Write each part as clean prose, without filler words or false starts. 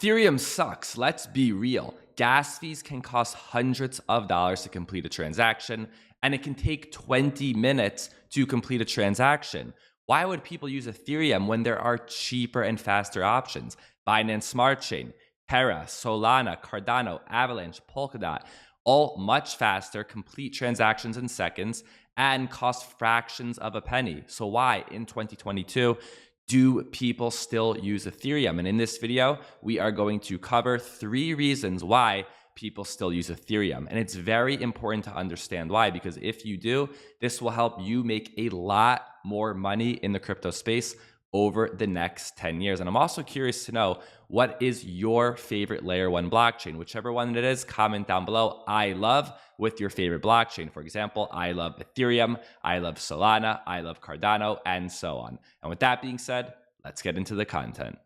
Ethereum sucks. Let's be real. Gas fees can cost hundreds of dollars to complete a transaction, and it can take 20 minutes to complete a transaction. Why would people use Ethereum when there are cheaper and faster options? Binance Smart Chain, Terra, Solana, Cardano, Avalanche, Polkadot, all much faster, complete transactions in seconds, and cost fractions of a penny. So why in 2022 do people still use Ethereum? And in this video, we are going to cover 3 reasons why people still use Ethereum. And it's very important to understand why, because if you do, this will help you make a lot more money in the crypto space over the next 10 years. And I'm also curious to know, what is your favorite layer 1 blockchain? Whichever one it is, comment down below I love with your favorite blockchain. For example, I love Ethereum, I love Solana, I love Cardano, and so on. And with that being said, let's get into the content.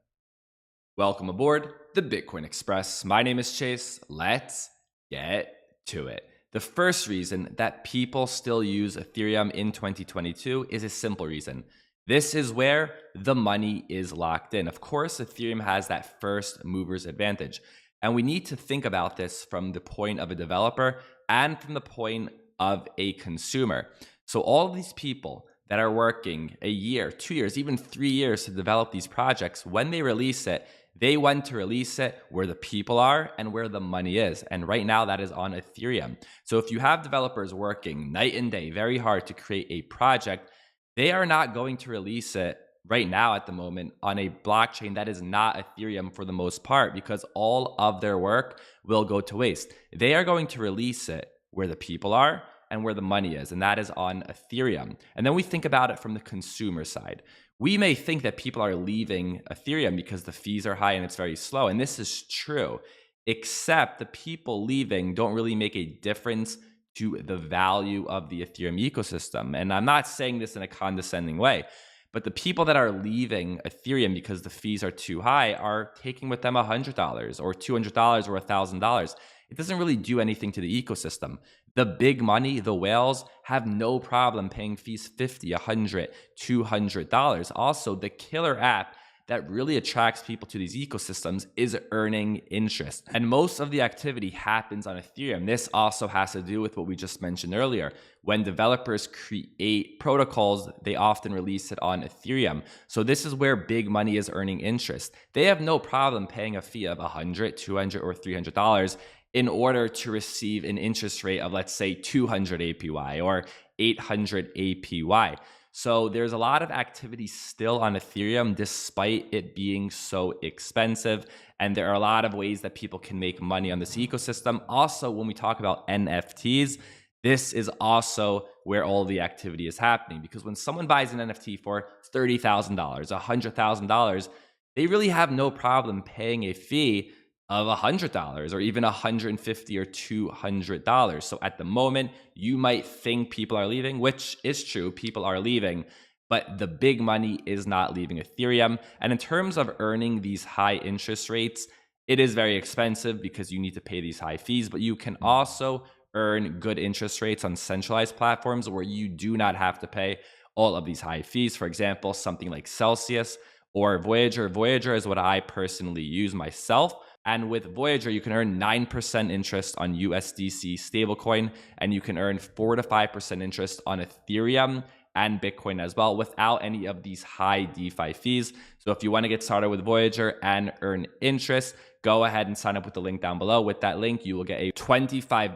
Welcome aboard the Bitcoin Express. My name is Chase. Let's get to it. The first reason that people still use Ethereum in 2022 is a simple reason. This is where the money is locked in. Of course, Ethereum has that first mover's advantage. And we need to think about this from the point of a developer and from the point of a consumer. So all of these people that are working a year, 2 years, even 3 years to develop these projects, when they release it, they want to release it where the people are and where the money is. And right now that is on Ethereum. So if you have developers working night and day very hard to create a project, they are not going to release it right now at the moment on a blockchain that is not Ethereum for the most part, because all of their work will go to waste. They are going to release it where the people are and where the money is, and that is on Ethereum. And then we think about it from the consumer side. We may think that people are leaving Ethereum because the fees are high and it's very slow, and this is true, except the people leaving don't really make a difference to the value of the Ethereum ecosystem. And I'm not saying this in a condescending way, but the people that are leaving Ethereum because the fees are too high are taking with them $100 or $200 or $1,000. It doesn't really do anything to the ecosystem. The big money, the whales, have no problem paying fees $50, $100, $200. Also, the killer app that really attracts people to these ecosystems is earning interest. And most of the activity happens on Ethereum. This also has to do with what we just mentioned earlier. When developers create protocols, they often release it on Ethereum. So this is where big money is earning interest. They have no problem paying a fee of $100, $200, or $300 in order to receive an interest rate of, let's say, 200 APY or 800 APY. So there's a lot of activity still on Ethereum despite it being so expensive. And there are a lot of ways that people can make money on this ecosystem. Also, when we talk about NFTs, this is also where all the activity is happening. Because when someone buys an NFT for $30,000, $100,000, they really have no problem paying a fee of $100 or even $150 or $200. So at the moment, you might think people are leaving, which is true, people are leaving, but the big money is not leaving Ethereum. And in terms of earning these high interest rates, it is very expensive because you need to pay these high fees, but you can also earn good interest rates on centralized platforms where you do not have to pay all of these high fees. For example, something like Celsius or Voyager. Voyager is what I personally use myself. And with Voyager, you can earn 9% interest on USDC stablecoin, and you can earn 4 to 5% interest on Ethereum and Bitcoin as well without any of these high DeFi fees. So if you want to get started with Voyager and earn interest, go ahead and sign up with the link down below. With that link, you will get a $25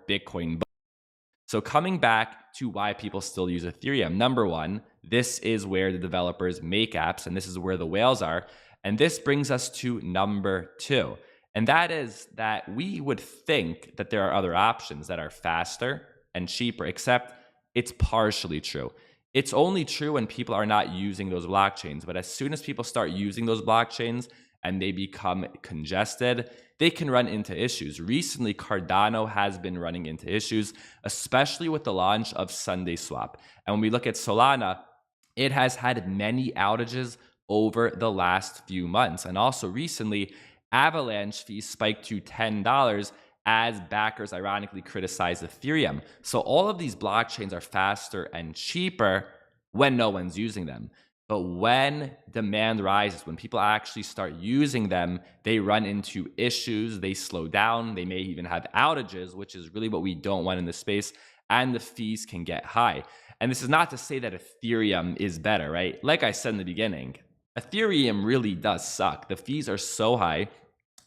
Bitcoin bonus. So coming back to why people still use Ethereum. Number one, this is where the developers make apps, and this is where the whales are. And this brings us to number 2. And that is that we would think that there are other options that are faster and cheaper, except it's partially true. It's only true when people are not using those blockchains. But as soon as people start using those blockchains and they become congested, they can run into issues. Recently, Cardano has been running into issues, especially with the launch of Sunday Swap. And when we look at Solana, it has had many outages over the last few months. And also recently, Avalanche fees spiked to $10 as backers ironically criticize Ethereum. So all of these blockchains are faster and cheaper when no one's using them. But when demand rises, when people actually start using them, they run into issues, they slow down, they may even have outages, which is really what we don't want in this space, and the fees can get high. And this is not to say that Ethereum is better, right? Like I said in the beginning, Ethereum really does suck. The fees are so high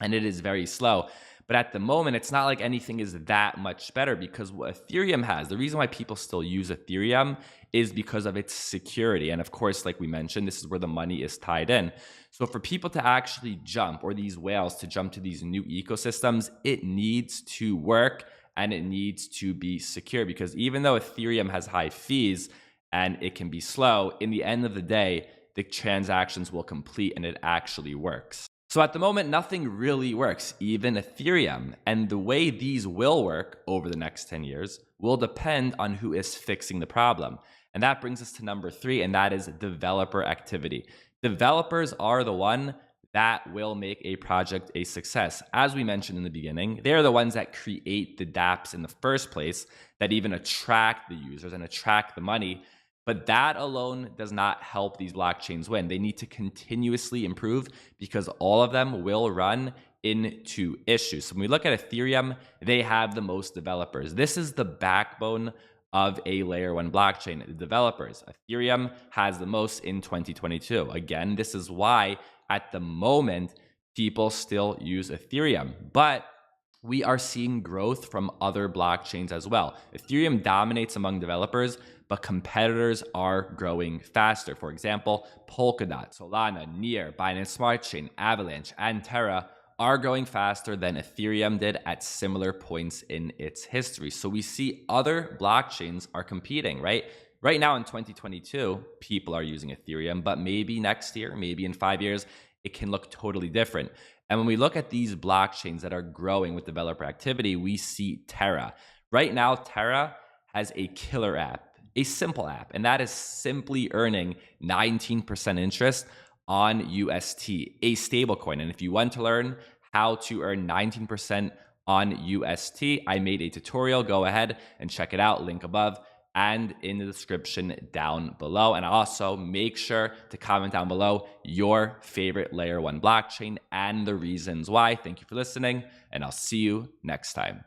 and it is very slow. But at the moment, it's not like anything is that much better, because what Ethereum has, the reason why people still use Ethereum is because of its security. And of course, like we mentioned, this is where the money is tied in. So for people to actually jump, or these whales to jump to these new ecosystems, it needs to work and it needs to be secure, because even though Ethereum has high fees and it can be slow, in the end of the day, the transactions will complete and it actually works. So at the moment, nothing really works, even Ethereum. And the way these will work over the next 10 years will depend on who is fixing the problem. And that brings us to number 3, and that is developer activity. Developers are the one that will make a project a success. As we mentioned in the beginning, they're the ones that create the dApps in the first place, that even attract the users and attract the money. But that alone does not help these blockchains win. They need to continuously improve, because all of them will run into issues. So when we look at Ethereum, they have the most developers. This is the backbone of a layer 1 blockchain, the developers. Ethereum has the most in 2022. Again, this is why at the moment people still use Ethereum. But we are seeing growth from other blockchains as well. Ethereum dominates among developers, but competitors are growing faster. For example, Polkadot, Solana, Near, Binance Smart Chain, Avalanche, and Terra are growing faster than Ethereum did at similar points in its history. So we see other blockchains are competing, right? Right now in 2022, people are using Ethereum, but maybe next year, maybe in 5 years, it can look totally different. And when we look at these blockchains that are growing with developer activity, we see Terra. Right now, Terra has a killer app, a simple app, and that is simply earning 19% interest on UST, a stablecoin. And if you want to learn how to earn 19% on UST, I made a tutorial. Go ahead and check it out, link above and in the description down below. And also make sure to comment down below your favorite layer 1 blockchain and the reasons why. Thank you for listening, and I'll see you next time.